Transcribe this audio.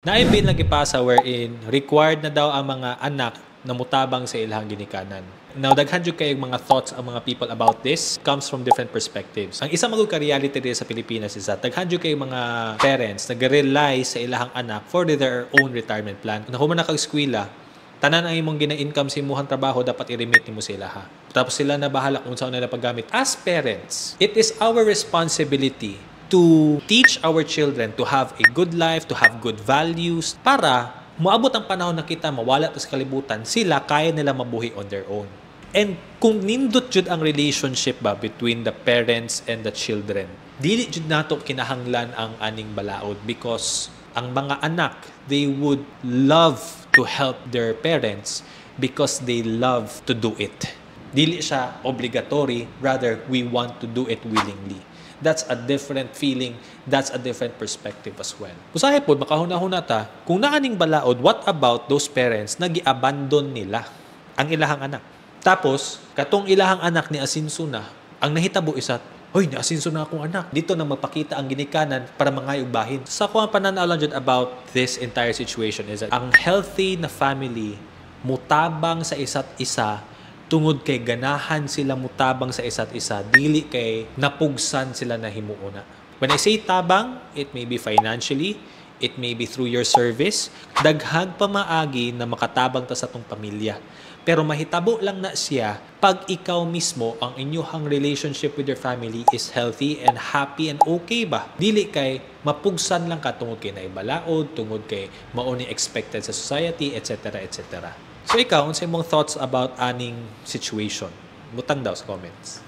Naibin lagi pasa wherein required na daw ang mga anak na mutabang sa ilahang ginikanan. Now, daghan jud kay mga thoughts ang mga people about this comes from different perspectives. Ang isa magud ka reality dito sa Pilipinas is that daghan jud kay mga parents nag-rely sa ilahang anak for their own retirement plan. Kung human na kag-eskwela, tanan ang imong gina-income sa imong trabaho dapat i-remit nimo sa ilaha. Tapos sila na bahala kung saan nila paggamit. As parents, it is our responsibility to teach our children to have a good life, to have good values, para moabot ang panahon na kita mawala sa kalibutan, sila kaya nila mabuhi on their own. And kung nindot jud ang relationship ba between the parents and the children, dili jud nato kinahanglan ang aning balaod because ang mga anak, they would love to help their parents because they love to do it. Dili siya obligatory, rather we want to do it willingly. That's a different feeling, that's a different perspective as well. Usahay po, makahuna-huna ta, kung naaning balaod, what about those parents na gi-abandon nila ang ilahang anak? Tapos, katong ilahang anak ni asinso na, ang nahitabo isat, hoy, ni asinso na akong anak. Dito na magpakita ang ginikanan para mangayog bahin. Sa ko ang pananaw lang about this entire situation is that ang healthy na family mutabang sa isa't isa tungod kay ganahan sila mutabang sa isa't isa, dili kay napugsan sila na himuuna. When I say tabang, it may be financially, it may be through your service, daghang pamaagi na makatabang ta sa tong pamilya. Pero mahitabo lang na siya pag ikaw mismo, ang inyong relationship with your family is healthy and happy and okay ba? Dili kay mapugsan lang ka tungod kay naibalaod, tungod kay mauni expected sa society, etc. etc. So ikaw, unsay mong thoughts about aning situation? Butang daw sa comments.